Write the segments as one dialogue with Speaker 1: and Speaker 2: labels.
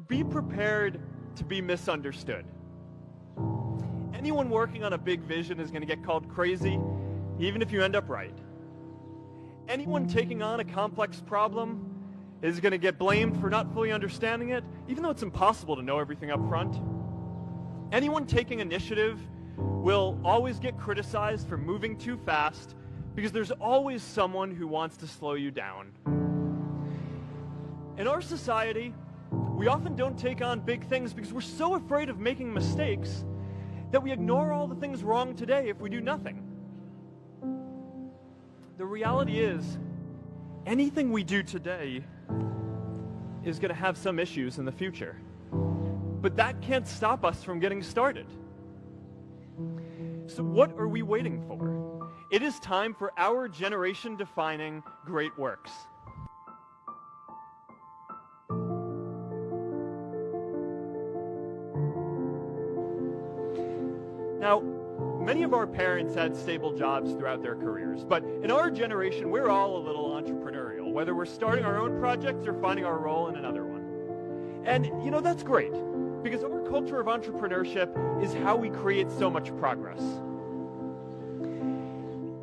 Speaker 1: be prepared to be misunderstood. Anyone working on a big vision is going to get called crazy, even if you end up right. Anyone taking on a complex problem is going to get blamed for not fully understanding it, even though it's impossible to know everything up front. Anyone taking initiative will always get criticized for moving too fast, because there's always someone who wants to slow you down. In our society, we often don't take on big things because we're so afraid of making mistakes that we ignore all the things wrong today if we do nothing. The reality is, anything we do today is going to have some issues in the future. But that can't stop us from getting started. So what are we waiting for? It is time for our generation-defining great works. Now, many of our parents had stable jobs throughout their careers, but in our generation, we're all a little entrepreneurial, whether we're starting our own projects or finding our role in another one. And, you know, that's great, because our culture of entrepreneurship is how we create so much progress.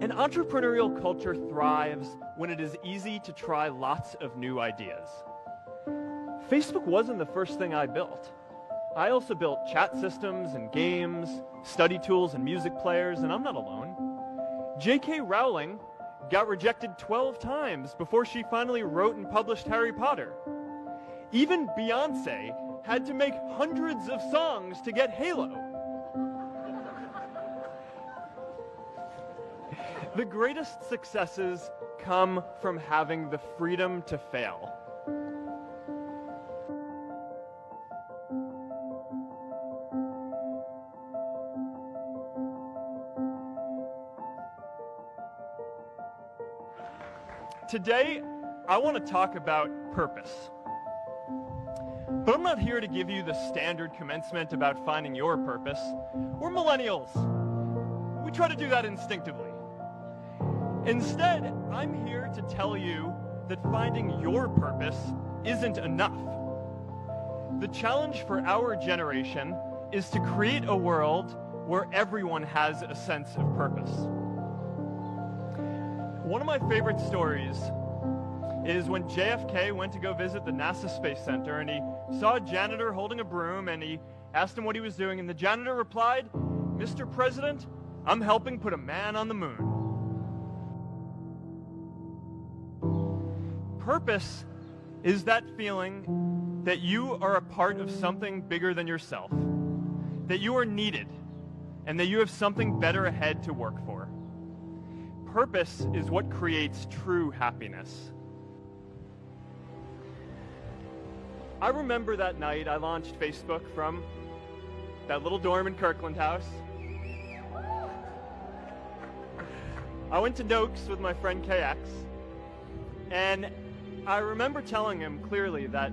Speaker 1: An entrepreneurial culture thrives when it is easy to try lots of new ideas. Facebook wasn't the first thing I built. I also built chat systems and games, study tools and music players, and I'm not alone. J.K. Rowling got rejected 12 times before she finally wrote and published Harry Potter. Even Beyoncé had to make hundreds of songs to get Halo. The greatest successes come from having the freedom to fail. Today, I want to talk about purpose. But I'm not here to give you the standard commencement about finding your purpose. We're millennials. We try to do that instinctively. Instead, I'm here to tell you that finding your purpose isn't enough. The challenge for our generation is to create a world where everyone has a sense of purpose. One of my favorite stories is when JFK went to go visit the NASA Space Center, and he saw a janitor holding a broom, and he asked him what he was doing, and the janitor replied, "Mr. President, I'm helping put a man on the moon." Purpose is that feeling that you are a part of something bigger than yourself, that you are needed, and that you have something better ahead to work for. Purpose is what creates true happiness. I remember that night I launched Facebook from that little dorm in Kirkland House. I went to Noakes with my friend KX, and I remember telling him clearly that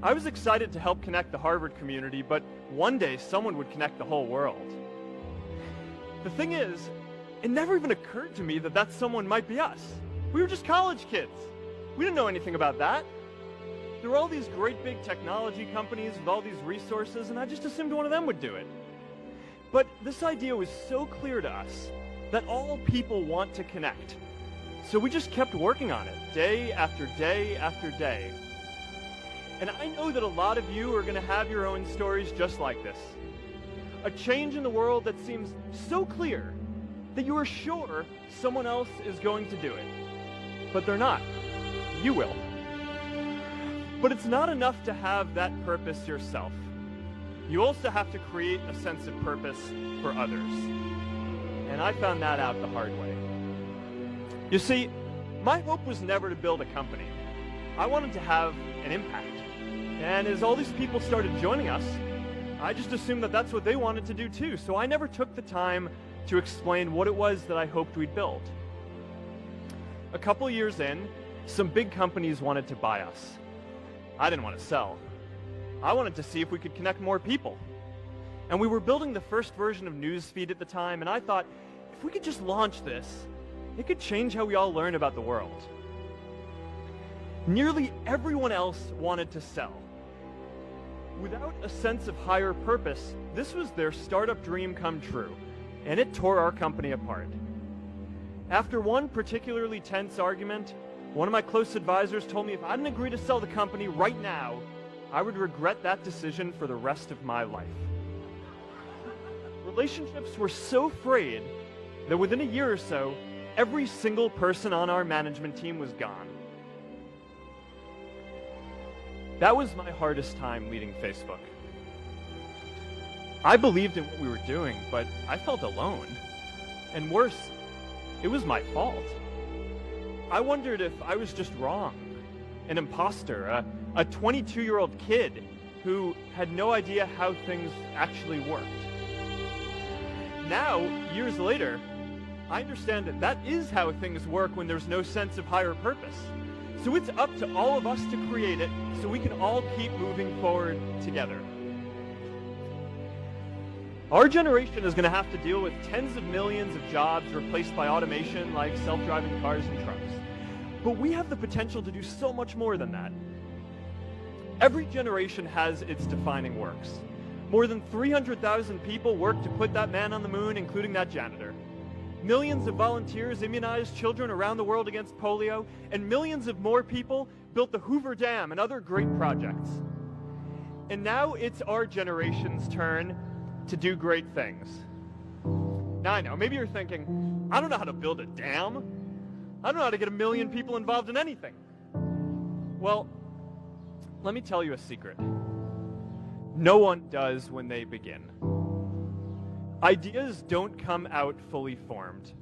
Speaker 1: I was excited to help connect the Harvard community, but one day someone would connect the whole world. The thing is, it never even occurred to me that that someone might be us. We were just college kids. We didn't know anything about that. There were all these great big technology companies with all these resources, and I just assumed one of them would do it. But this idea was so clear to us that all people want to connect. So we just kept working on it, day after day after day. And I know that a lot of you are going to have your own stories just like this. A change in the world that seems so clear that you are sure someone else is going to do it. But they're not. You will. But it's not enough to have that purpose yourself. You also have to create a sense of purpose for others. And I found that out the hard way. You see, my hope was never to build a company. I wanted to have an impact. And as all these people started joining us, I just assumed that that's what they wanted to do too. So I never took the time to explain what it was that I hoped we'd build. A couple years in, some big companies wanted to buy us. I didn't want to sell. I wanted to see if we could connect more people. And we were building the first version of Newsfeed at the time, and I thought, if we could just launch this, it could change how we all learn about the world. Nearly everyone else wanted to sell. Without a sense of higher purpose, this was their startup dream come true, and it tore our company apart. After one particularly tense argument, one of my close advisors told me if I didn't agree to sell the company right now, I would regret that decision for the rest of my life. Relationships were so frayed that within a year or so, every single person on our management team was gone. That was my hardest time leading Facebook. I believed in what we were doing, but I felt alone. And worse, it was my fault. I wondered if I was just wrong, an imposter, a 22-year-old kid who had no idea how things actually worked. Now, years later, I understand that is how things work when there's no sense of higher purpose. So it's up to all of us to create it so we can all keep moving forward together. Our generation is going to have to deal with tens of millions of jobs replaced by automation like self-driving cars and trucks. But we have the potential to do so much more than that. Every generation has its defining works. More than 300,000 people worked to put that man on the moon, including that janitor. Millions of volunteers immunized children around the world against polio, and millions of more people built the Hoover Dam and other great projects. And now it's our generation's turn to do great things. Now I know, maybe you're thinking, I don't know how to build a dam. I don't know how to get 1 million people involved in anything. Well, let me tell you a secret. No one does when they begin. Ideas don't come out fully formed.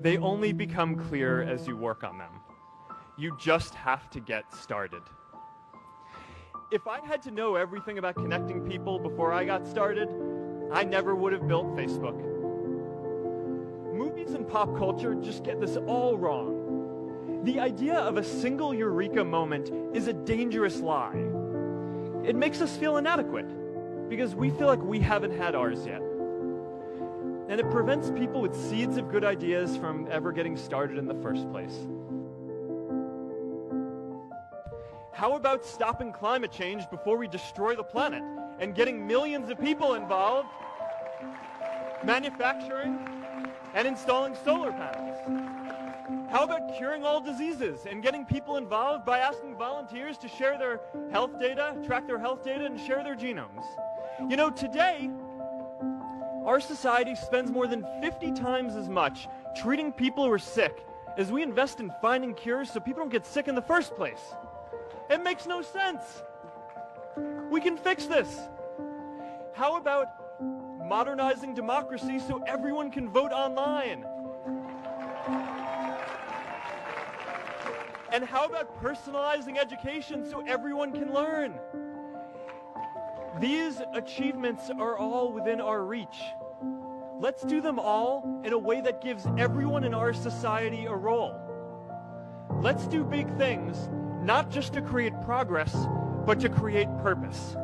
Speaker 1: They only become clear as you work on them. You just have to get started. If I had to know everything about connecting people before I got started, I never would have built Facebook. Movies and pop culture just get this all wrong. The idea of a single eureka moment is a dangerous lie. It makes us feel inadequate because we feel like we haven't had ours yet. And it prevents people with seeds of good ideas from ever getting started in the first place. How about stopping climate change before we destroy the planet and getting millions of people involved, manufacturing and installing solar panels? How about curing all diseases and getting people involved by asking volunteers to share their health data, track their health data, and share their genomes? You know, today, our society spends more than 50 times as much treating people who are sick as we invest in finding cures so people don't get sick in the first place. It makes no sense. We can fix this. How about modernizing democracy so everyone can vote online? And how about personalizing education so everyone can learn? These achievements are all within our reach. Let's do them all in a way that gives everyone in our society a role. Let's do big things, not just to create progress, but to create purpose.